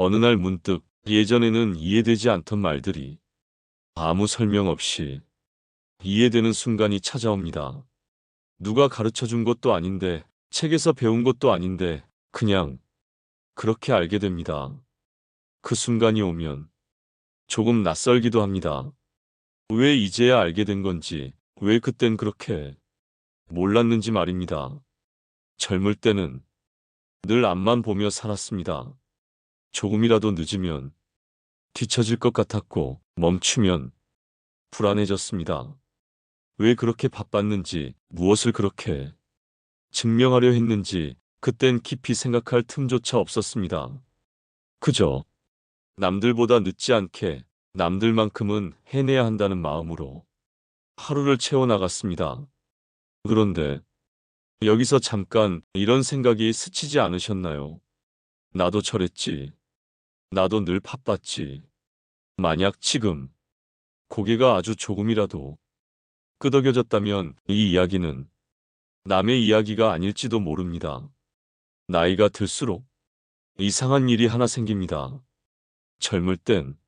어느 날 문득 예전에는 이해되지 않던 말들이 아무 설명 없이 이해되는 순간이 찾아옵니다. 누가 가르쳐 준 것도 아닌데, 책에서 배운 것도 아닌데, 그냥 그렇게 알게 됩니다. 그 순간이 오면 조금 낯설기도 합니다. 왜 이제야 알게 된 건지, 왜 그땐 그렇게 몰랐는지 말입니다. 젊을 때는 늘 앞만 보며 살았습니다. 조금이라도 늦으면 뒤처질 것 같았고, 멈추면 불안해졌습니다. 왜 그렇게 바빴는지, 무엇을 그렇게 증명하려 했는지, 그땐 깊이 생각할 틈조차 없었습니다. 그저 남들보다 늦지 않게, 남들만큼은 해내야 한다는 마음으로 하루를 채워나갔습니다. 그런데 여기서 잠깐 이런 생각이 스치지 않으셨나요? 나도 저랬지. 나도 늘 바빴지. 만약 지금 고개가 아주 조금이라도 끄덕여졌다면 이 이야기는 남의 이야기가 아닐지도 모릅니다. 나이가 들수록 이상한 일이 하나 생깁니다. 젊을 땐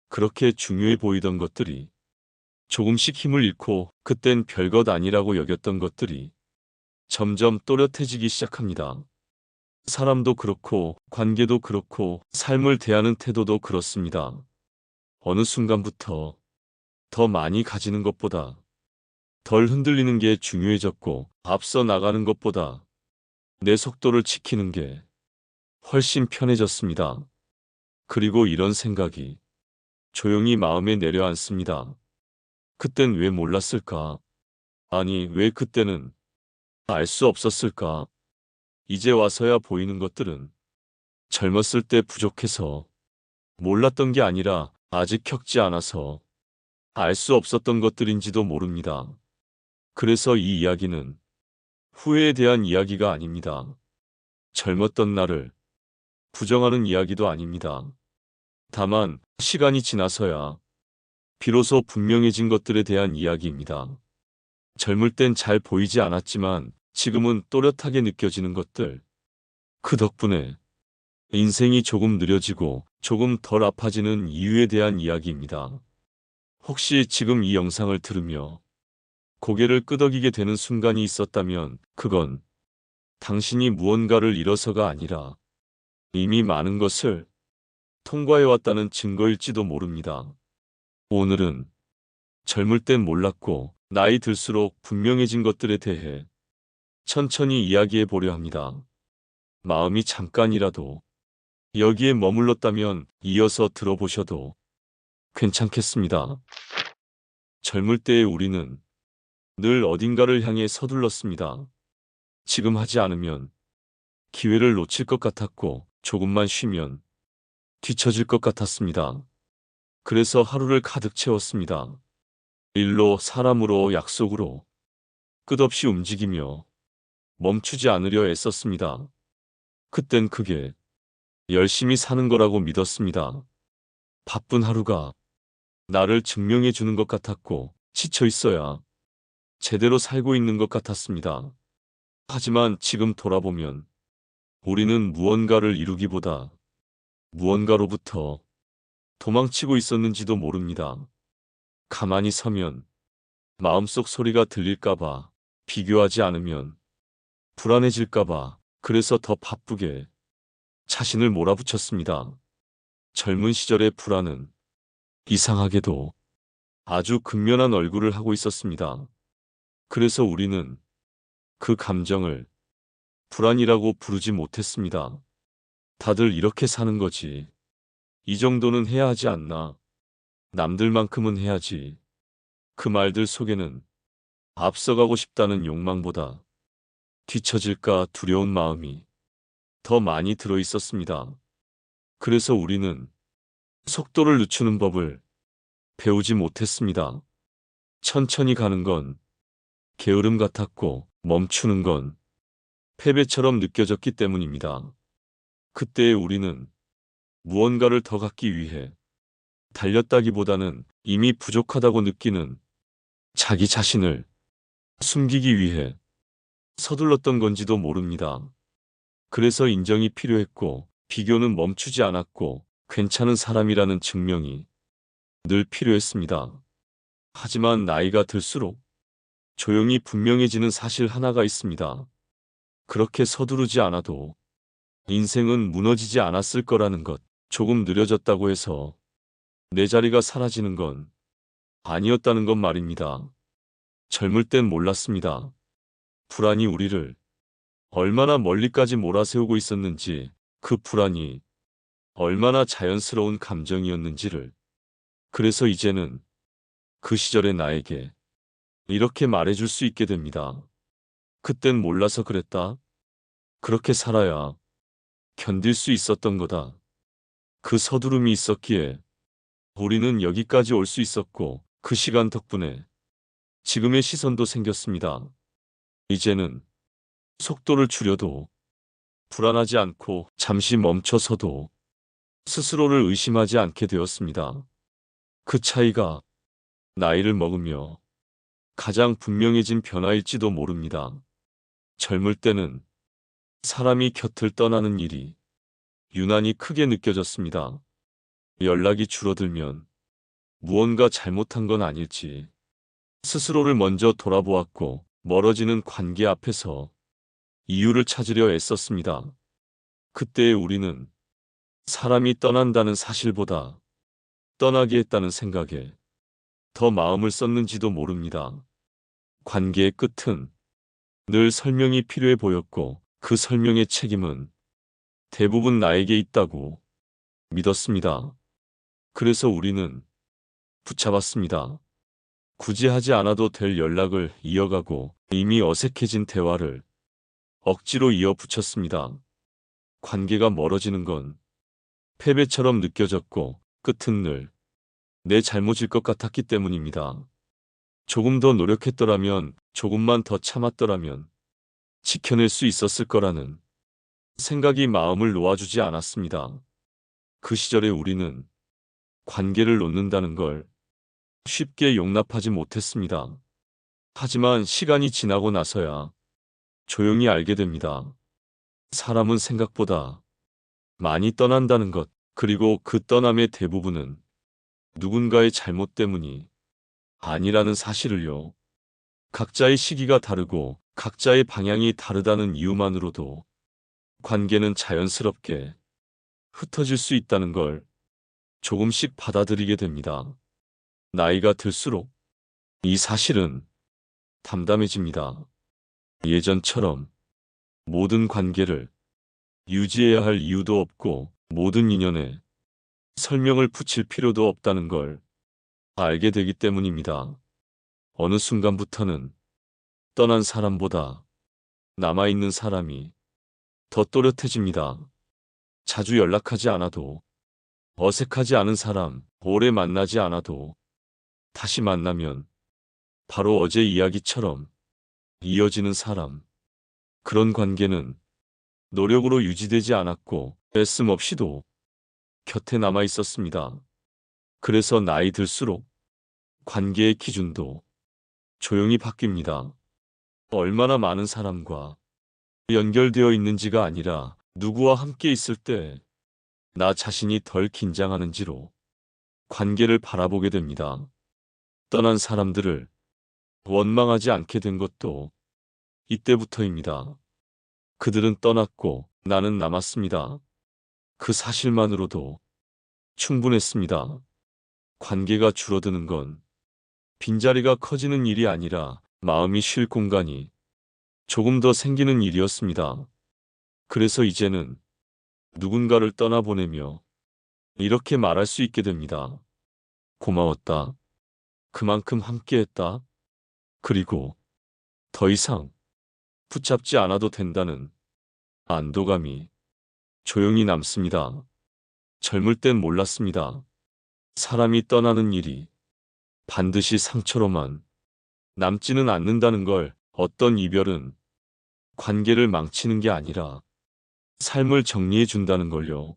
그렇게 중요해 보이던 것들이 조금씩 힘을 잃고, 그땐 별것 아니라고 여겼던 것들이 점점 또렷해지기 시작합니다. 사람도 그렇고, 관계도 그렇고, 삶을 대하는 태도도 그렇습니다. 어느 순간부터 더 많이 가지는 것보다 덜 흔들리는 게 중요해졌고, 앞서 나가는 것보다 내 속도를 지키는 게 훨씬 편해졌습니다. 그리고 이런 생각이 조용히 마음에 내려앉습니다. 그땐 왜 몰랐을까? 아니, 왜 그때는 알 수 없었을까? 이제 와서야 보이는 것들은 젊었을 때 부족해서 몰랐던 게 아니라 아직 겪지 않아서 알 수 없었던 것들인지도 모릅니다. 그래서 이 이야기는 후회에 대한 이야기가 아닙니다. 젊었던 나를 부정하는 이야기도 아닙니다. 다만 시간이 지나서야 비로소 분명해진 것들에 대한 이야기입니다. 젊을 땐 잘 보이지 않았지만 지금은 또렷하게 느껴지는 것들. 그 덕분에 인생이 조금 느려지고 조금 덜 아파지는 이유에 대한 이야기입니다. 혹시 지금 이 영상을 들으며 고개를 끄덕이게 되는 순간이 있었다면 그건 당신이 무언가를 잃어서가 아니라 이미 많은 것을 통과해왔다는 증거일지도 모릅니다. 오늘은 젊을 땐 몰랐고 나이 들수록 분명해진 것들에 대해 천천히 이야기해 보려 합니다. 마음이 잠깐이라도 여기에 머물렀다면 이어서 들어보셔도 괜찮겠습니다. 젊을 때의 우리는 늘 어딘가를 향해 서둘렀습니다. 지금 하지 않으면 기회를 놓칠 것 같았고, 조금만 쉬면 뒤처질 것 같았습니다. 그래서 하루를 가득 채웠습니다. 일로, 사람으로, 약속으로 끝없이 움직이며 멈추지 않으려 애썼습니다. 그땐 그게 열심히 사는 거라고 믿었습니다. 바쁜 하루가 나를 증명해 주는 것 같았고, 지쳐 있어야 제대로 살고 있는 것 같았습니다. 하지만 지금 돌아보면 우리는 무언가를 이루기보다 무언가로부터 도망치고 있었는지도 모릅니다. 가만히 서면 마음속 소리가 들릴까봐, 비교하지 않으면 불안해질까봐, 그래서 더 바쁘게 자신을 몰아붙였습니다. 젊은 시절의 불안은 이상하게도 아주 근면한 얼굴을 하고 있었습니다. 그래서 우리는 그 감정을 불안이라고 부르지 못했습니다. 다들 이렇게 사는 거지. 이 정도는 해야 하지 않나. 남들만큼은 해야지. 그 말들 속에는 앞서가고 싶다는 욕망보다 뒤처질까 두려운 마음이 더 많이 들어 있었습니다. 그래서 우리는 속도를 늦추는 법을 배우지 못했습니다. 천천히 가는 건 게으름 같았고, 멈추는 건 패배처럼 느껴졌기 때문입니다. 그때의 우리는 무언가를 더 갖기 위해 달렸다기보다는 이미 부족하다고 느끼는 자기 자신을 숨기기 위해 서둘렀던 건지도 모릅니다. 그래서 인정이 필요했고, 비교는 멈추지 않았고 괜찮은 사람이라는 증명이 늘 필요했습니다. 하지만 나이가 들수록 조용히 분명해지는 사실 하나가 있습니다. 그렇게 서두르지 않아도 인생은 무너지지 않았을 거라는 것. 조금 느려졌다고 해서 내 자리가 사라지는 건 아니었다는 것 말입니다. 젊을 땐 몰랐습니다. 불안이 우리를 얼마나 멀리까지 몰아세우고 있었는지, 그 불안이 얼마나 자연스러운 감정이었는지를. 그래서 이제는 그 시절의 나에게 이렇게 말해줄 수 있게 됩니다. 그땐 몰라서 그랬다. 그렇게 살아야 견딜 수 있었던 거다. 그 서두름이 있었기에 우리는 여기까지 올 수 있었고, 그 시간 덕분에 지금의 시선도 생겼습니다. 이제는 속도를 줄여도 불안하지 않고 잠시 멈춰서도 스스로를 의심하지 않게 되었습니다. 그 차이가 나이를 먹으며 가장 분명해진 변화일지도 모릅니다. 젊을 때는 사람이 곁을 떠나는 일이 유난히 크게 느껴졌습니다. 연락이 줄어들면 무언가 잘못한 건 아닐지 스스로를 먼저 돌아보았고, 멀어지는 관계 앞에서 이유를 찾으려 애썼습니다. 그때의 우리는 사람이 떠난다는 사실보다 떠나게 했다는 생각에 더 마음을 썼는지도 모릅니다. 관계의 끝은 늘 설명이 필요해 보였고, 그 설명의 책임은 대부분 나에게 있다고 믿었습니다. 그래서 우리는 붙잡았습니다. 굳이 하지 않아도 될 연락을 이어가고, 이미 어색해진 대화를 억지로 이어붙였습니다. 관계가 멀어지는 건 패배처럼 느껴졌고, 끝은 늘 내 잘못일 것 같았기 때문입니다. 조금 더 노력했더라면, 조금만 더 참았더라면 지켜낼 수 있었을 거라는 생각이 마음을 놓아주지 않았습니다. 그 시절에 우리는 관계를 놓는다는 걸 쉽게 용납하지 못했습니다. 하지만 시간이 지나고 나서야 조용히 알게 됩니다. 사람은 생각보다 많이 떠난다는 것, 그리고 그 떠남의 대부분은 누군가의 잘못 때문이 아니라는 사실을요. 각자의 시기가 다르고 각자의 방향이 다르다는 이유만으로도 관계는 자연스럽게 흩어질 수 있다는 걸 조금씩 받아들이게 됩니다. 나이가 들수록 이 사실은 담담해집니다. 예전처럼 모든 관계를 유지해야 할 이유도 없고, 모든 인연에 설명을 붙일 필요도 없다는 걸 알게 되기 때문입니다. 어느 순간부터는 떠난 사람보다 남아있는 사람이 더 또렷해집니다. 자주 연락하지 않아도, 어색하지 않은 사람, 오래 만나지 않아도 다시 만나면 바로 어제 이야기처럼 이어지는 사람. 그런 관계는 노력으로 유지되지 않았고 애씀 없이도 곁에 남아 있었습니다. 그래서 나이 들수록 관계의 기준도 조용히 바뀝니다. 얼마나 많은 사람과 연결되어 있는지가 아니라, 누구와 함께 있을 때 나 자신이 덜 긴장하는지로 관계를 바라보게 됩니다. 떠난 사람들을 원망하지 않게 된 것도 이때부터입니다. 그들은 떠났고 나는 남았습니다. 그 사실만으로도 충분했습니다. 관계가 줄어드는 건 빈자리가 커지는 일이 아니라 마음이 쉴 공간이 조금 더 생기는 일이었습니다. 그래서 이제는 누군가를 떠나보내며 이렇게 말할 수 있게 됩니다. 고마웠다. 그만큼 함께했다. 그리고 더 이상 붙잡지 않아도 된다는 안도감이 조용히 남습니다. 젊을 땐 몰랐습니다. 사람이 떠나는 일이 반드시 상처로만 남지는 않는다는 걸. 어떤 이별은 관계를 망치는 게 아니라 삶을 정리해 준다는 걸요.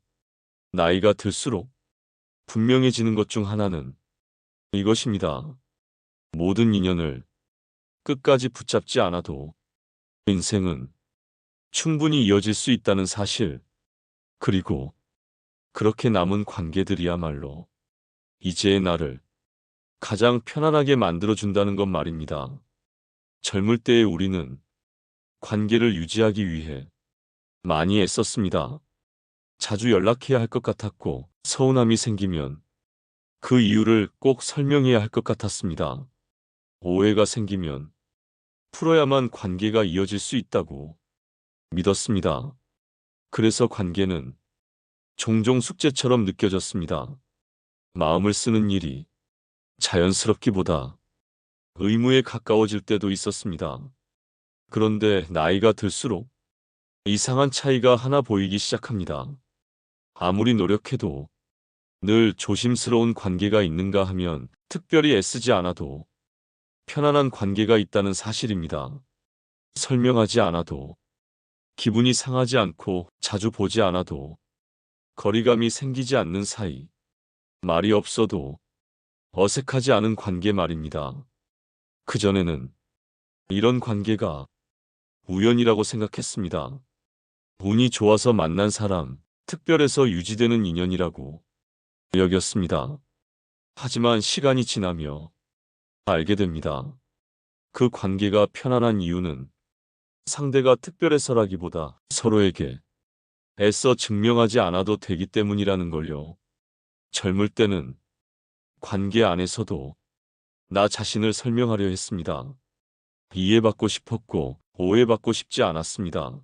나이가 들수록 분명해지는 것 중 하나는 이것입니다. 모든 인연을 끝까지 붙잡지 않아도 인생은 충분히 이어질 수 있다는 사실. 그리고 그렇게 남은 관계들이야말로 이제의 나를 가장 편안하게 만들어준다는 것 말입니다. 젊을 때의 우리는 관계를 유지하기 위해 많이 애썼습니다. 자주 연락해야 할 것 같았고, 서운함이 생기면 그 이유를 꼭 설명해야 할 것 같았습니다. 오해가 생기면 풀어야만 관계가 이어질 수 있다고 믿었습니다. 그래서 관계는 종종 숙제처럼 느껴졌습니다. 마음을 쓰는 일이 자연스럽기보다 의무에 가까워질 때도 있었습니다. 그런데 나이가 들수록 이상한 차이가 하나 보이기 시작합니다. 아무리 노력해도 늘 조심스러운 관계가 있는가 하면 특별히 애쓰지 않아도 편안한 관계가 있다는 사실입니다. 설명하지 않아도, 기분이 상하지 않고 자주 보지 않아도 거리감이 생기지 않는 사이, 말이 없어도 어색하지 않은 관계 말입니다. 그전에는 이런 관계가 우연이라고 생각했습니다. 운이 좋아서 만난 사람, 특별해서 유지되는 인연이라고 여겼습니다. 하지만 시간이 지나며 알게 됩니다. 그 관계가 편안한 이유는 상대가 특별해서라기보다 서로에게 애써 증명하지 않아도 되기 때문이라는 걸요. 젊을 때는 관계 안에서도 나 자신을 설명하려 했습니다. 이해받고 싶었고 오해받고 싶지 않았습니다.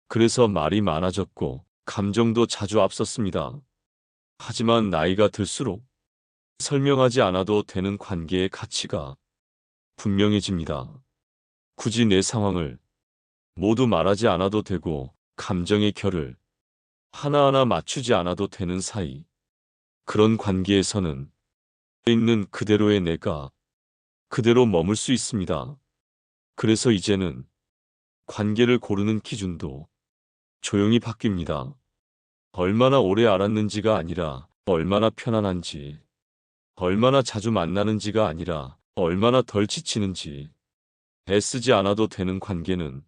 그래서 말이 많아졌고 감정도 자주 앞섰습니다. 하지만 나이가 들수록 설명하지 않아도 되는 관계의 가치가 분명해집니다. 굳이 내 상황을 모두 말하지 않아도 되고 감정의 결을 하나하나 맞추지 않아도 되는 사이. 그런 관계에서는 있는 그대로의 내가 그대로 머물 수 있습니다. 그래서 이제는 관계를 고르는 기준도 조용히 바뀝니다. 얼마나 오래 알았는지가 아니라 얼마나 편안한지, 얼마나 자주 만나는지가 아니라 얼마나 덜 지치는지. 애쓰지 않아도 되는 관계는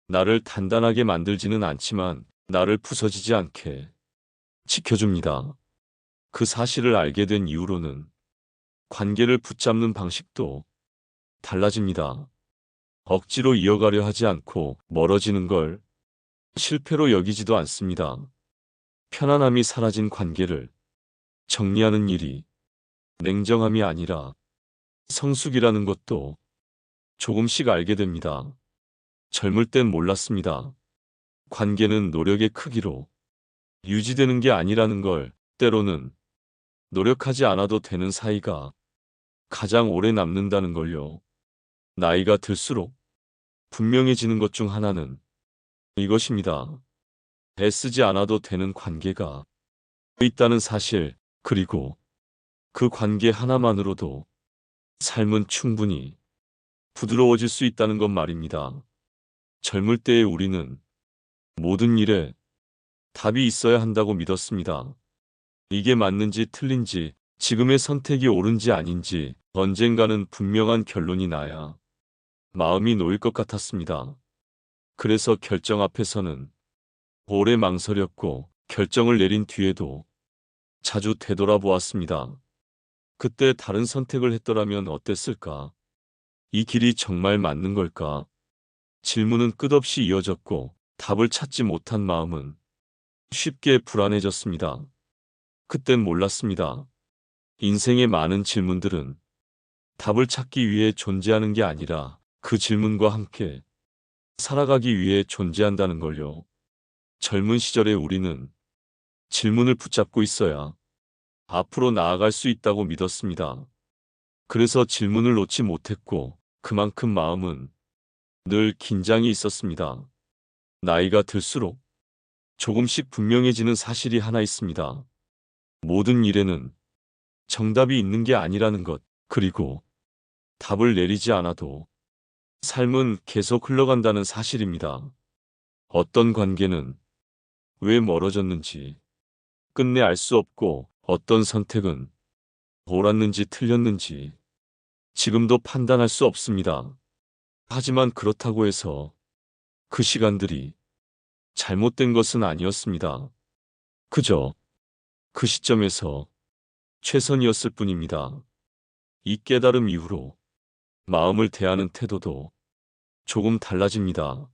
나를 단단하게 만들지는 않지만 나를 부서지지 않게 지켜줍니다. 그 사실을 알게 된 이후로는 관계를 붙잡는 방식도 달라집니다. 억지로 이어가려 하지 않고 멀어지는 걸 실패로 여기지도 않습니다. 편안함이 사라진 관계를 정리하는 일이 냉정함이 아니라 성숙이라는 것도 조금씩 알게 됩니다. 젊을 땐 몰랐습니다. 관계는 노력의 크기로 유지되는 게 아니라는 걸, 때로는 노력하지 않아도 되는 사이가 가장 오래 남는다는 걸요. 나이가 들수록 분명해지는 것 중 하나는 이것입니다. 애쓰지 않아도 되는 관계가 있다는 사실, 그리고 그 관계 하나만으로도 삶은 충분히 부드러워질 수 있다는 것 말입니다. 젊을 때의 우리는 모든 일에 답이 있어야 한다고 믿었습니다. 이게 맞는지 틀린지, 지금의 선택이 옳은지 아닌지 언젠가는 분명한 결론이 나야 마음이 놓일 것 같았습니다. 그래서 결정 앞에서는 오래 망설였고 결정을 내린 뒤에도 자주 되돌아보았습니다. 그때 다른 선택을 했더라면 어땠을까? 이 길이 정말 맞는 걸까? 질문은 끝없이 이어졌고 답을 찾지 못한 마음은 쉽게 불안해졌습니다. 그땐 몰랐습니다. 인생의 많은 질문들은 답을 찾기 위해 존재하는 게 아니라 그 질문과 함께 살아가기 위해 존재한다는 걸요. 젊은 시절의 우리는 질문을 붙잡고 있어야 앞으로 나아갈 수 있다고 믿었습니다. 그래서 질문을 놓지 못했고 그만큼 마음은 늘 긴장이 있었습니다. 나이가 들수록 조금씩 분명해지는 사실이 하나 있습니다. 모든 일에는 정답이 있는 게 아니라는 것, 그리고 답을 내리지 않아도 삶은 계속 흘러간다는 사실입니다. 어떤 관계는 왜 멀어졌는지 끝내 알 수 없고 어떤 선택은 옳았는지 틀렸는지 지금도 판단할 수 없습니다. 하지만 그렇다고 해서 그 시간들이 잘못된 것은 아니었습니다. 그저 그 시점에서 최선이었을 뿐입니다. 이 깨달음 이후로 마음을 대하는 태도도 조금 달라집니다.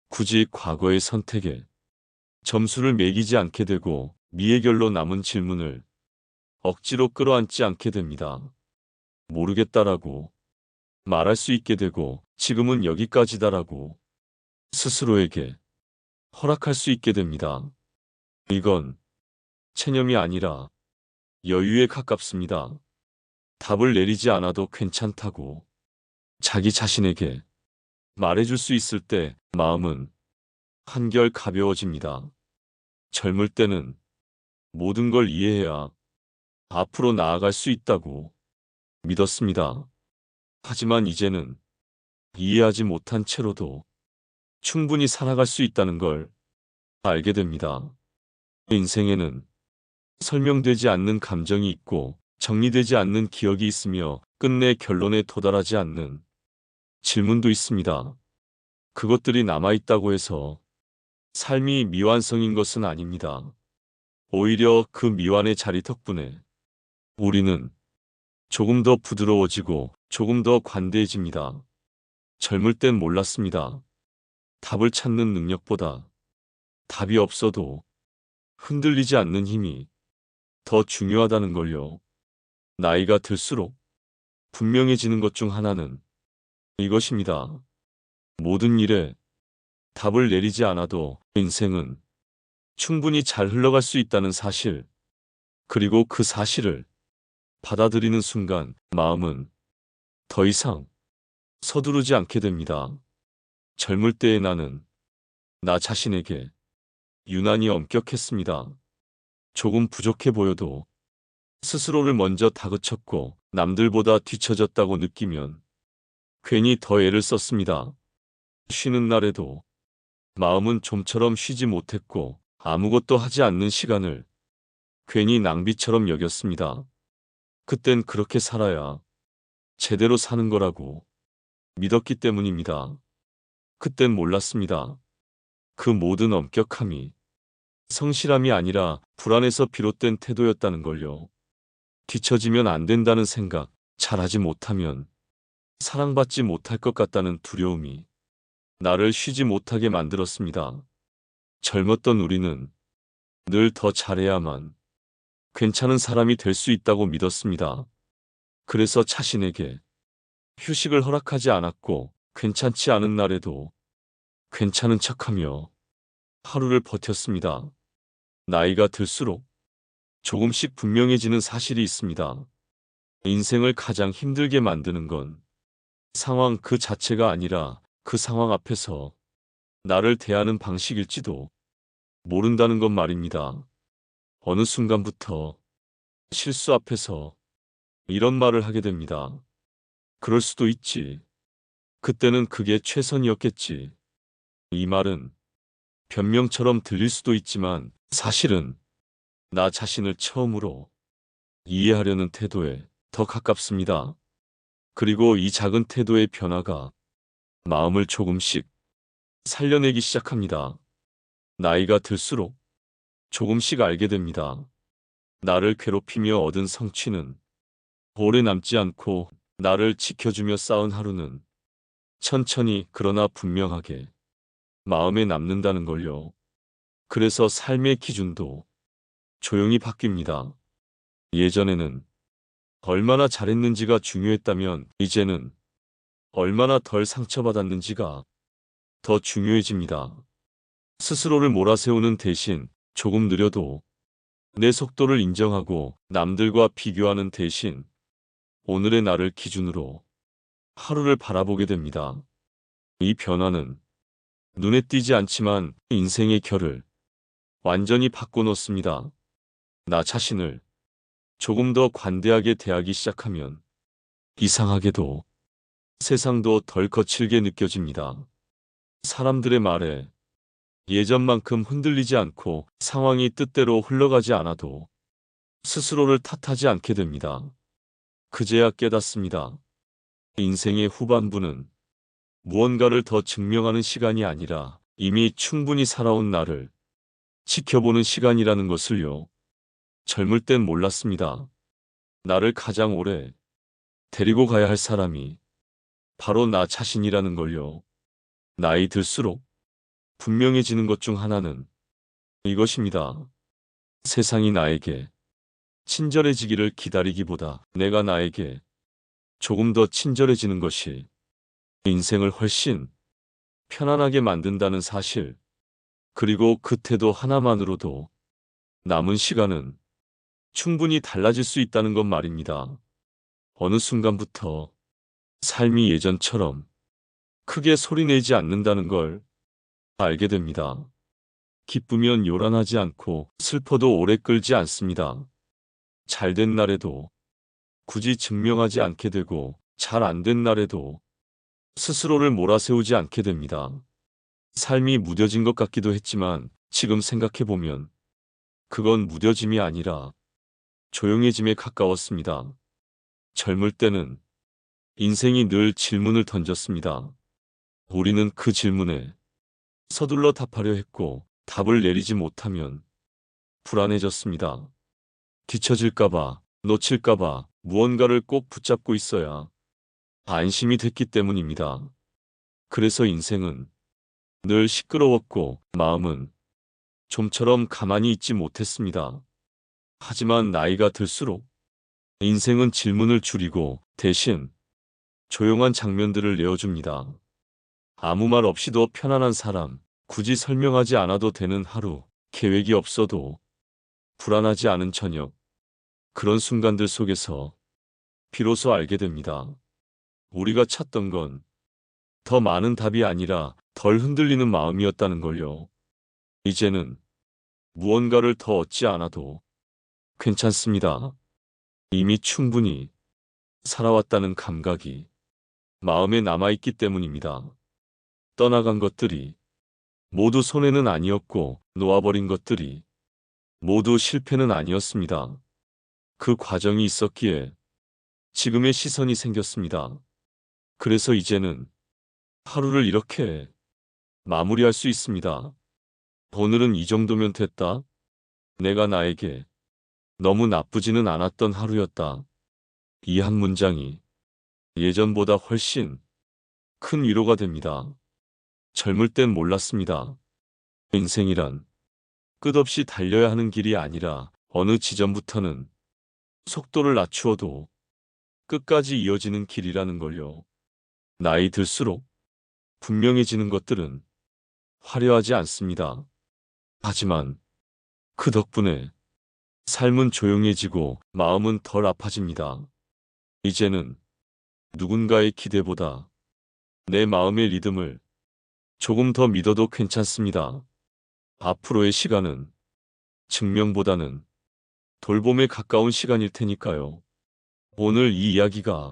굳이 과거의 선택에 점수를 매기지 않게 되고 미해결로 남은 질문을 억지로 끌어안지 않게 됩니다. 모르겠다라고 말할 수 있게 되고 지금은 여기까지다라고 스스로에게 허락할 수 있게 됩니다. 이건 체념이 아니라 여유에 가깝습니다. 답을 내리지 않아도 괜찮다고 자기 자신에게 말해줄 수 있을 때 마음은 한결 가벼워집니다. 젊을 때는 모든 걸 이해해야 앞으로 나아갈 수 있다고 믿었습니다. 하지만 이제는 이해하지 못한 채로도 충분히 살아갈 수 있다는 걸 알게 됩니다. 인생에는 설명되지 않는 감정이 있고 정리되지 않는 기억이 있으며 끝내 결론에 도달하지 않는 질문도 있습니다. 그것들이 남아있다고 해서 삶이 미완성인 것은 아닙니다. 오히려 그 미완의 자리 덕분에 우리는 조금 더 부드러워지고 조금 더 관대해집니다. 젊을 땐 몰랐습니다. 답을 찾는 능력보다 답이 없어도 흔들리지 않는 힘이 더 중요하다는 걸요. 나이가 들수록 분명해지는 것 중 하나는 이것입니다. 모든 일에 답을 내리지 않아도 인생은 충분히 잘 흘러갈 수 있다는 사실, 그리고 그 사실을 받아들이는 순간 마음은 더 이상 서두르지 않게 됩니다. 젊을 때의 나는 나 자신에게 유난히 엄격했습니다. 조금 부족해 보여도 스스로를 먼저 다그쳤고 남들보다 뒤처졌다고 느끼면 괜히 더 애를 썼습니다. 쉬는 날에도 마음은 좀처럼 쉬지 못했고 아무것도 하지 않는 시간을 괜히 낭비처럼 여겼습니다. 그땐 그렇게 살아야 제대로 사는 거라고 믿었기 때문입니다. 그땐 몰랐습니다. 그 모든 엄격함이 성실함이 아니라 불안에서 비롯된 태도였다는 걸요. 뒤처지면 안 된다는 생각, 잘하지 못하면 사랑받지 못할 것 같다는 두려움이 나를 쉬지 못하게 만들었습니다. 젊었던 우리는 늘 더 잘해야만 괜찮은 사람이 될 수 있다고 믿었습니다. 그래서 자신에게 휴식을 허락하지 않았고 괜찮지 않은 날에도 괜찮은 척하며 하루를 버텼습니다. 나이가 들수록 조금씩 분명해지는 사실이 있습니다. 인생을 가장 힘들게 만드는 건 상황 그 자체가 아니라 그 상황 앞에서 나를 대하는 방식일지도 모른다는 것 말입니다. 어느 순간부터 실수 앞에서 이런 말을 하게 됩니다. 그럴 수도 있지. 그때는 그게 최선이었겠지. 이 말은 변명처럼 들릴 수도 있지만 사실은 나 자신을 처음으로 이해하려는 태도에 더 가깝습니다. 그리고 이 작은 태도의 변화가 마음을 조금씩 살려내기 시작합니다. 나이가 들수록 조금씩 알게 됩니다. 나를 괴롭히며 얻은 성취는 오래 남지 않고 나를 지켜주며 쌓은 하루는 천천히 그러나 분명하게 마음에 남는다는 걸요. 그래서 삶의 기준도 조용히 바뀝니다. 예전에는 얼마나 잘했는지가 중요했다면 이제는 얼마나 덜 상처받았는지가 더 중요해집니다. 스스로를 몰아세우는 대신 조금 느려도 내 속도를 인정하고 남들과 비교하는 대신 오늘의 나를 기준으로 하루를 바라보게 됩니다. 이 변화는 눈에 띄지 않지만 인생의 결을 완전히 바꿔놓습니다. 나 자신을 조금 더 관대하게 대하기 시작하면 이상하게도 세상도 덜 거칠게 느껴집니다. 사람들의 말에 예전만큼 흔들리지 않고 상황이 뜻대로 흘러가지 않아도 스스로를 탓하지 않게 됩니다. 그제야 깨닫습니다. 인생의 후반부는 무언가를 더 증명하는 시간이 아니라 이미 충분히 살아온 나를 지켜보는 시간이라는 것을요. 젊을 땐 몰랐습니다. 나를 가장 오래 데리고 가야 할 사람이 바로 나 자신이라는 걸요. 나이 들수록 분명해지는 것 중 하나는 이것입니다. 세상이 나에게 친절해지기를 기다리기보다 내가 나에게 조금 더 친절해지는 것이 인생을 훨씬 편안하게 만든다는 사실, 그리고 그 태도 하나만으로도 남은 시간은 충분히 달라질 수 있다는 것 말입니다. 어느 순간부터 삶이 예전처럼 크게 소리내지 않는다는 걸 알게 됩니다. 기쁘면 요란하지 않고 슬퍼도 오래 끌지 않습니다. 잘된 날에도 굳이 증명하지 않게 되고 잘 안 된 날에도 스스로를 몰아세우지 않게 됩니다. 삶이 무뎌진 것 같기도 했지만 지금 생각해보면 그건 무뎌짐이 아니라 조용해짐에 가까웠습니다. 젊을 때는 인생이 늘 질문을 던졌습니다. 우리는 그 질문에 서둘러 답하려 했고 답을 내리지 못하면 불안해졌습니다. 뒤처질까봐, 놓칠까봐 무언가를 꼭 붙잡고 있어야 안심이 됐기 때문입니다. 그래서 인생은 늘 시끄러웠고 마음은 좀처럼 가만히 있지 못했습니다. 하지만 나이가 들수록 인생은 질문을 줄이고 대신 조용한 장면들을 내어줍니다. 아무 말 없이도 편안한 사람, 굳이 설명하지 않아도 되는 하루, 계획이 없어도 불안하지 않은 저녁, 그런 순간들 속에서 비로소 알게 됩니다. 우리가 찾던 건 더 많은 답이 아니라 덜 흔들리는 마음이었다는 걸요. 이제는 무언가를 더 얻지 않아도 괜찮습니다. 이미 충분히 살아왔다는 감각이 마음에 남아있기 때문입니다. 떠나간 것들이 모두 손해는 아니었고 놓아버린 것들이 모두 실패는 아니었습니다. 그 과정이 있었기에 지금의 시선이 생겼습니다. 그래서 이제는 하루를 이렇게 마무리할 수 있습니다. 오늘은 이 정도면 됐다. 내가 나에게 너무 나쁘지는 않았던 하루였다. 이 한 문장이 예전보다 훨씬 큰 위로가 됩니다. 젊을 땐 몰랐습니다. 인생이란 끝없이 달려야 하는 길이 아니라 어느 지점부터는 속도를 낮추어도 끝까지 이어지는 길이라는 걸요. 나이 들수록 분명해지는 것들은 화려하지 않습니다. 하지만 그 덕분에 삶은 조용해지고 마음은 덜 아파집니다. 이제는 누군가의 기대보다 내 마음의 리듬을 조금 더 믿어도 괜찮습니다. 앞으로의 시간은 증명보다는 돌봄에 가까운 시간일 테니까요. 오늘 이 이야기가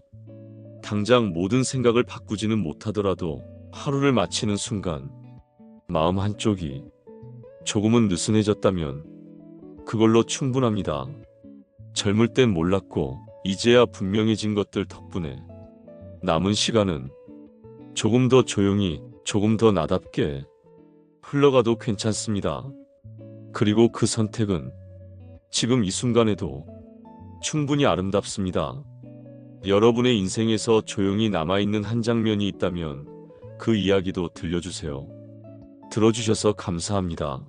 당장 모든 생각을 바꾸지는 못하더라도 하루를 마치는 순간 마음 한쪽이 조금은 느슨해졌다면 그걸로 충분합니다. 젊을 땐 몰랐고 이제야 분명해진 것들 덕분에 남은 시간은 조금 더 조용히, 조금 더 나답게 흘러가도 괜찮습니다. 그리고 그 선택은 지금 이 순간에도 충분히 아름답습니다. 여러분의 인생에서 조용히 남아있는 한 장면이 있다면 그 이야기도 들려주세요. 들어주셔서 감사합니다.